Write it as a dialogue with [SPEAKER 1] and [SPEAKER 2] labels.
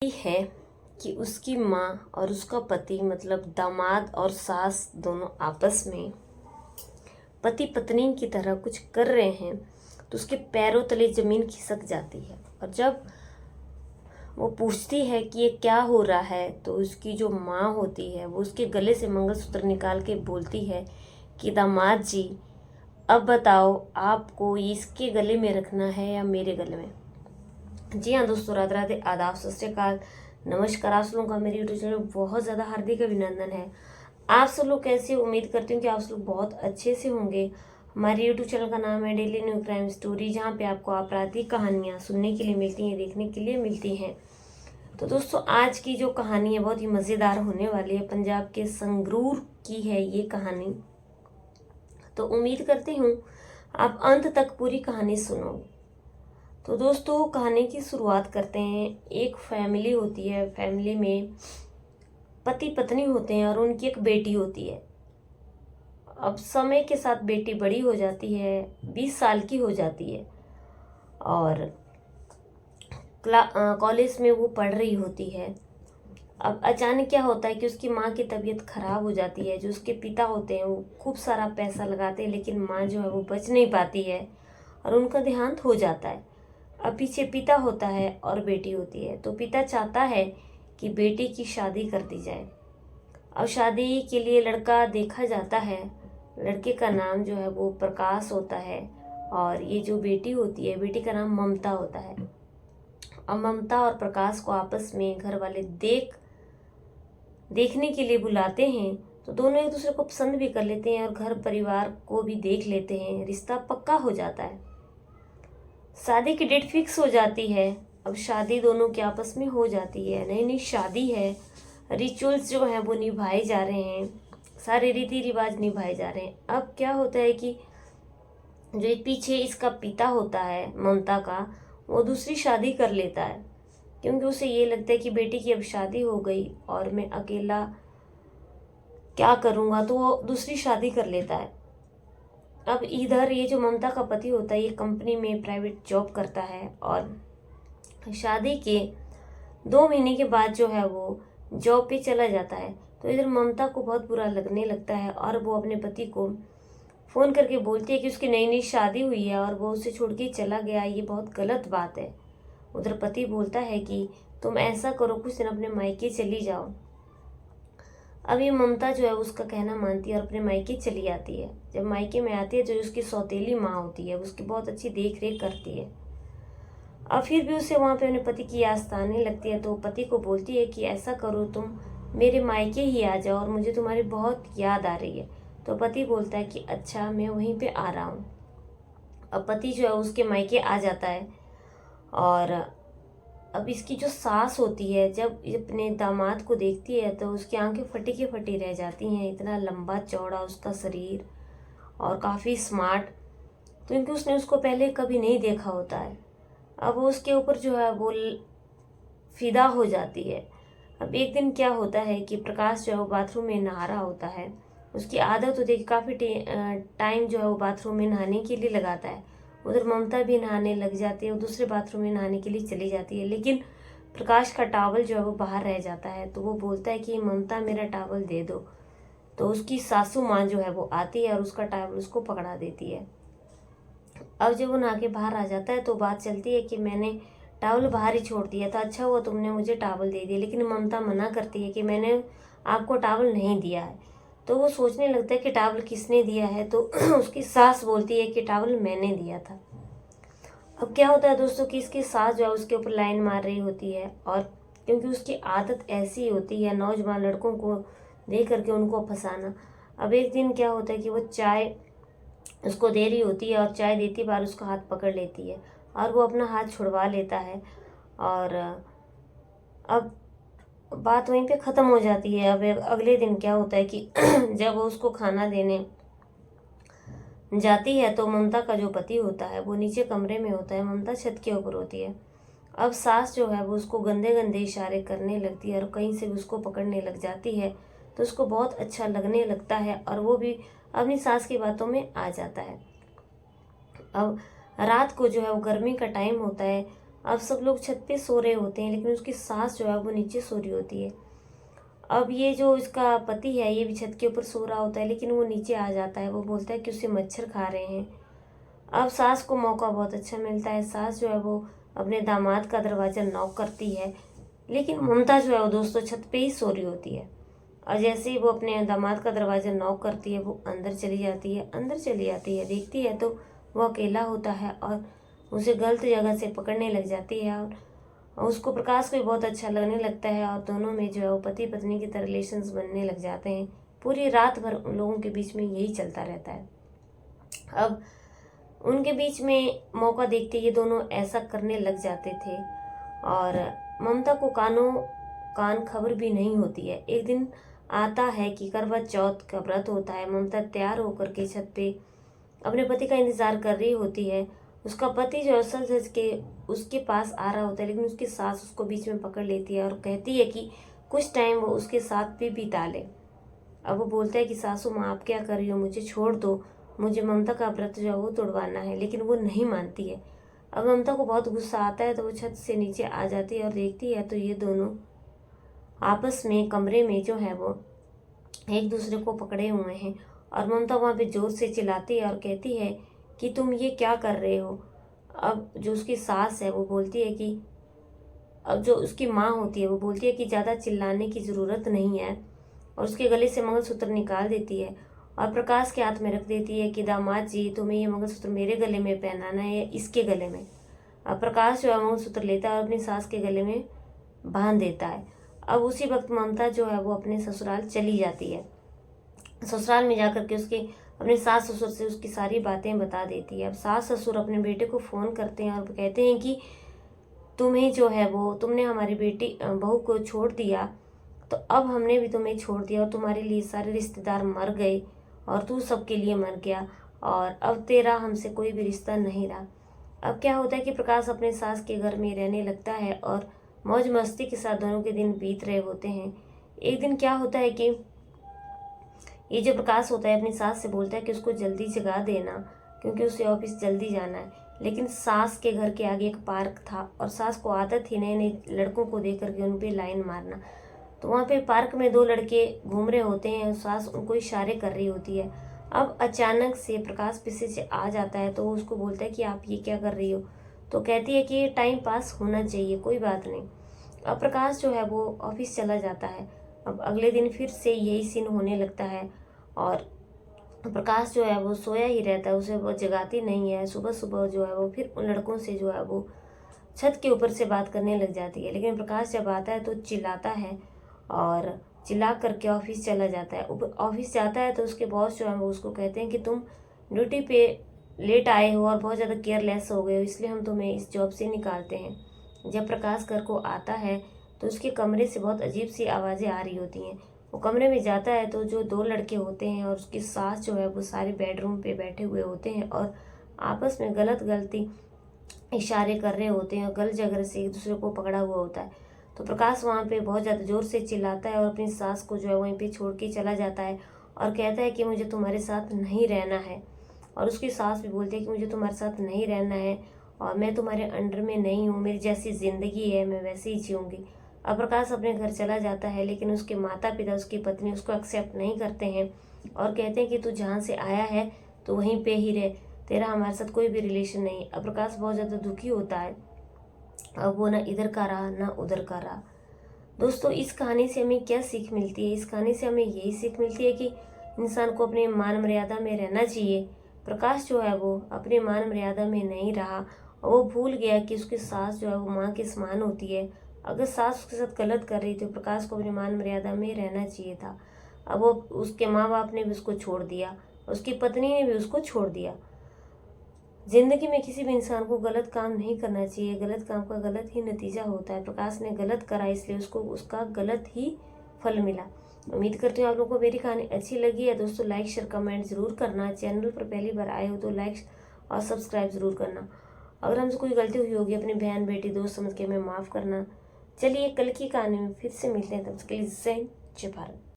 [SPEAKER 1] ये है कि उसकी माँ और उसका पति मतलब दामाद और सास दोनों आपस में पति पत्नी की तरह कुछ कर रहे हैं तो उसके पैरों तले जमीन खिसक जाती है। और जब वो पूछती है कि ये क्या हो रहा है तो उसकी जो माँ होती है वो उसके गले से मंगलसूत्र निकाल के बोलती है कि दामाद जी, अब बताओ आपको इसके गले में रखना है या मेरे गले में। जी हाँ दोस्तों, राधे राधे, आदाब, सत श्री अकाल, नमस्कार। आप सब लोगों का मेरे यूट्यूब चैनल में बहुत ज़्यादा हार्दिक अभिनंदन है। आप सब लोग कैसे, उम्मीद करती हूँ कि आप सब लोग बहुत अच्छे से होंगे। हमारे यूट्यूब चैनल का नाम है डेली न्यू क्राइम स्टोरी, जहाँ पे आपको आपराधिक कहानियाँ सुनने के लिए मिलती हैं, देखने के लिए मिलती हैं। तो दोस्तों, आज की जो कहानी है बहुत ही मज़ेदार होने वाली है। पंजाब के संगरूर की है ये कहानी। तो उम्मीद करती हूँ आप अंत तक पूरी कहानी सुनोगे। तो दोस्तों, कहानी की शुरुआत करते हैं। एक फैमिली होती है, फैमिली में पति पत्नी होते हैं और उनकी एक बेटी होती है। अब समय के साथ बेटी बड़ी हो जाती है, 20 साल की हो जाती है और कॉलेज में वो पढ़ रही होती है। अब अचानक क्या होता है कि उसकी माँ की तबीयत खराब हो जाती है। जो उसके पिता होते हैं वो खूब सारा पैसा लगाते हैं, लेकिन माँ जो है वो बच नहीं पाती है और उनका देहांत हो जाता है। अब पीछे पिता होता है और बेटी होती है। तो पिता चाहता है कि बेटी की शादी कर दी जाए। अब शादी के लिए लड़का देखा जाता है। लड़के का नाम जो है वो प्रकाश होता है और ये जो बेटी होती है, बेटी का नाम ममता होता है। अब ममता और प्रकाश को आपस में घर वाले देखने के लिए बुलाते हैं। तो दोनों एक दूसरे को पसंद भी कर लेते हैं और घर परिवार को भी देख लेते हैं। रिश्ता पक्का हो जाता है। शादी की डेट फिक्स हो जाती है। अब शादी दोनों के आपस में हो जाती है। नई नई शादी है, रिचुअल्स जो हैं वो निभाए जा रहे हैं, सारे रीति रिवाज निभाए जा रहे हैं। अब क्या होता है कि जो पीछे इसका पिता होता है ममता का, वो दूसरी शादी कर लेता है, क्योंकि उसे ये लगता है कि बेटी की अब शादी हो गई और मैं अकेला क्या करूँगा, तो वो दूसरी शादी कर लेता है। अब इधर ये जो ममता का पति होता है ये कंपनी में प्राइवेट जॉब करता है और शादी के 2 महीने के बाद जो है वो जॉब पे चला जाता है। तो इधर ममता को बहुत बुरा लगने लगता है और वो अपने पति को फ़ोन करके बोलती है कि उसकी नई नई शादी हुई है और वो उसे छोड़ के चला गया, ये बहुत गलत बात है। उधर पति बोलता है कि तुम ऐसा करो, कुछ दिन अपने मायके चली जाओ। अब ये ममता जो है उसका कहना मानती है और अपने मायके चली आती है। जब मायके में आती है तो उसकी सौतेली माँ होती है, उसकी बहुत अच्छी देख रेख करती है। अब फिर भी उसे वहाँ पे अपने पति की याद आने लगती है। तो पति को बोलती है कि ऐसा करो, तुम मेरे मायके ही आ जाओ और मुझे तुम्हारी बहुत याद आ रही है। तो पति बोलता है कि अच्छा, मैं वहीं पे आ रहा हूँ। अब पति जो है उसके मायके आ जाता है और अब इसकी जो सास होती है जब अपने दामाद को देखती है तो उसकी आंखें फटी की फटी रह जाती हैं। इतना लंबा चौड़ा उसका शरीर और काफ़ी स्मार्ट, क्योंकि उसने उसको पहले कभी नहीं देखा होता है। अब वो उसके ऊपर जो है वो फिदा हो जाती है। अब एक दिन क्या होता है कि प्रकाश जो है वो बाथरूम में नहा रहा होता है। उसकी आदत होती है कि काफ़ी टाइम जो है वो बाथरूम में नहाने के लिए लगाता है। उधर ममता भी नहाने लग जाती है, वो दूसरे बाथरूम में नहाने के लिए चली जाती है, लेकिन प्रकाश का टावल जो है वो बाहर रह जाता है। तो वो बोलता है कि ममता, मेरा टावल दे दो। तो उसकी सासू माँ जो है वो आती है और उसका टावल उसको पकड़ा देती है। अब जब वो नहा के बाहर आ जाता है तो बात चलती है कि मैंने टावल बाहर ही छोड़ दिया था, अच्छा हुआ तुमने मुझे टावल दे दिया। लेकिन ममता मना करती है कि मैंने आपको टावल नहीं दिया है। तो वो सोचने लगता है कि टावल किसने दिया है। तो उसकी सास बोलती है कि टावल मैंने दिया था। अब क्या होता है दोस्तों कि इसकी सास जो है उसके ऊपर लाइन मार रही होती है, और क्योंकि उसकी आदत ऐसी होती है नौजवान लड़कों को देख करके उनको फंसाना। अब एक दिन क्या होता है कि वो चाय उसको दे रही होती है और चाय देती बार उसका हाथ पकड़ लेती है और वो अपना हाथ छुड़वा लेता है और अब बात वहीं पे ख़त्म हो जाती है। अब अगले दिन क्या होता है कि जब वो उसको खाना देने जाती है तो ममता का जो पति होता है वो नीचे कमरे में होता है, ममता छत के ऊपर होती है। अब सास जो है वो उसको गंदे गंदे इशारे करने लगती है और कहीं से भी उसको पकड़ने लग जाती है। तो उसको बहुत अच्छा लगने लगता है और वो भी अपनी सास की बातों में आ जाता है। अब रात को जो है वो गर्मी का टाइम होता है अब सब लोग छत पे सो रहे होते हैं, लेकिन उसकी सास जो है वो नीचे सो रही होती है। अब ये जो इसका पति है ये भी छत के ऊपर सो रहा होता है, लेकिन वो नीचे आ जाता है। वो बोलता है कि उसे मच्छर खा रहे हैं। अब सास को मौका बहुत अच्छा मिलता है। सास जो है वो अपने दामाद का दरवाज़ा नॉक करती है, लेकिन ममता जो है वो दोस्तों छत पे ही सो रही होती है। और जैसे ही वो अपने दामाद का दरवाज़ा नॉक करती है, वो अंदर चली जाती है। अंदर चली जाती है, देखती है तो वो अकेला होता है और उसे गलत जगह से पकड़ने लग जाती है। और उसको प्रकाश को भी बहुत अच्छा लगने लगता है और दोनों में जो है वो पति पत्नी की तरह रिलेशंस बनने लग जाते हैं। पूरी रात भर उन लोगों के बीच में यही चलता रहता है। अब उनके बीच में मौका देखते ये दोनों ऐसा करने लग जाते थे और ममता को कान खबर भी नहीं होती है। एक दिन आता है कि करवा चौथ का व्रत होता है। ममता तैयार होकर के छत पे अपने पति का इंतजार कर रही होती है। उसका पति जो है सज धज के उसके पास आ रहा होता है, लेकिन उसकी सास उसको बीच में पकड़ लेती है और कहती है कि कुछ टाइम वो उसके साथ भी बिता ले। अब वो बोलता है कि सासू माँ आप क्या कर रही हो, मुझे छोड़ दो, मुझे ममता का व्रत जो है वो तोड़वाना है। लेकिन वो नहीं मानती है। अब ममता को बहुत गुस्सा आता है तो वो छत से नीचे आ जाती है और देखती है तो ये दोनों आपस में कमरे में जो है वो एक दूसरे को पकड़े हुए हैं। और ममता वहाँ पे जोर से चिल्लाती है और कहती है कि तुम ये क्या कर रहे हो। अब जो उसकी सास है वो बोलती है कि अब जो उसकी माँ होती है वो बोलती है कि ज़्यादा चिल्लाने की ज़रूरत नहीं है, और उसके गले से मंगलसूत्र निकाल देती है और प्रकाश के हाथ में रख देती है कि दामाद जी तुम्हें ये मंगलसूत्र मेरे गले में पहनाना है या इसके गले में। अब प्रकाश जो है मंगलसूत्र लेता है और अपनी सास के गले में बांध देता है। अब उसी वक्त ममता जो है वो अपने ससुराल चली जाती है। ससुराल में जाकर के उसके अपने सास ससुर से उसकी सारी बातें बता देती है। अब सास ससुर अपने बेटे को फ़ोन करते हैं और कहते हैं कि तुम्हें जो है वो तुमने हमारी बेटी बहू को छोड़ दिया, तो अब हमने भी तुम्हें छोड़ दिया और तुम्हारे लिए सारे रिश्तेदार मर गए और तू सबके लिए मर गया और अब तेरा हमसे कोई भी रिश्ता नहीं रहा। अब क्या होता है कि प्रकाश अपने सास के घर में रहने लगता है और मौज मस्ती के साथ दोनों के दिन बीत रहे होते हैं। एक दिन क्या होता है कि ये जो प्रकाश होता है अपनी सास से बोलता है कि उसको जल्दी जगा देना क्योंकि उसे ऑफिस जल्दी जाना है। लेकिन सास के घर के आगे एक पार्क था और सास को आदत थी नए नए लड़कों को देख करके उन पे लाइन मारना। तो वहाँ पे पार्क में दो लड़के घूम रहे होते हैं और सास उनको इशारे कर रही होती है। अब अचानक से प्रकाश पीछे से आ जाता है तो वो उसको बोलता है कि आप ये क्या कर रही हो। तो कहती है कि ये टाइम पास होना चाहिए, कोई बात नहीं। अब प्रकाश जो है वो ऑफिस चला जाता है। अब अगले दिन फिर से यही सीन होने लगता है और प्रकाश जो है वो सोया ही रहता है, उसे वो जगाती नहीं है। सुबह सुबह जो है वो फिर उन लड़कों से जो है वो छत के ऊपर से बात करने लग जाती है। लेकिन प्रकाश जब आता है तो चिल्लाता है और चिल्ला करके ऑफिस चला जाता है। ऑफिस जाता है तो उसके बॉस जो है वो उसको कहते हैं कि तुम ड्यूटी पे लेट आए हो और बहुत ज़्यादा केयरलेस हो गए हो, इसलिए हम तुम्हें इस जॉब से निकालते हैं। जब प्रकाश घर को आता है तो उसके कमरे से बहुत अजीब सी आवाज़ें आ रही होती हैं। वो कमरे में जाता है तो जो दो लड़के होते हैं और उसकी सास जो है वो सारे बेडरूम पे बैठे हुए होते हैं और आपस में गलती इशारे कर रहे होते हैं और गलत जगह से एक दूसरे को पकड़ा हुआ होता है। तो प्रकाश वहाँ पे बहुत ज़्यादा ज़ोर से चिल्लाता है और अपनी सास को जो है वहीं पे छोड़ के चला जाता है और कहता है कि मुझे तुम्हारे साथ नहीं रहना है। और उसकी सास भी बोलती है कि मुझे तुम्हारे साथ नहीं रहना है और मैं तुम्हारे अंडर में नहीं हूँ, मेरी जैसी ज़िंदगी है मैं वैसे ही जीऊँगी। अब प्रकाश अपने घर चला जाता है, लेकिन उसके माता पिता उसकी पत्नी उसको एक्सेप्ट नहीं करते हैं और कहते हैं कि तू जहाँ से आया है तो वहीं पे ही रह, तेरा हमारे साथ कोई भी रिलेशन नहीं। अब प्रकाश बहुत ज़्यादा दुखी होता है। अब वो ना इधर का रहा ना उधर का रहा। दोस्तों इस कहानी से हमें क्या सीख मिलती है? इस कहानी से हमें यही सीख मिलती है कि इंसान को अपने मान मर्यादा में रहना चाहिए। प्रकाश जो है वो अपने मान मर्यादा में नहीं रहा और वो भूल गया कि उसकी सास जो है वो माँ के समान होती है। अगर सास उसके साथ गलत कर रही तो प्रकाश को अपनी मान मर्यादा में रहना चाहिए था। अब वो उसके माँ बाप ने भी उसको छोड़ दिया, उसकी पत्नी ने भी उसको छोड़ दिया। जिंदगी में किसी भी इंसान को गलत काम नहीं करना चाहिए, गलत काम का गलत ही नतीजा होता है। प्रकाश ने गलत करा इसलिए उसको उसका गलत ही फल मिला। उम्मीद करती हूँ आप लोगों को मेरी कहानी अच्छी लगी है। दोस्तों लाइक शेयर कमेंट जरूर करना। चैनल पर पहली बार आए हो तो लाइक और सब्सक्राइब जरूर करना। अगर हमसे कोई गलती हुई होगी अपनी बहन बेटी दोस्त समझ के हमें माफ़ करना। चलिए कल की कहानी में फिर से मिलते हैं, तब तक के लिए जय हिंद जय भारत।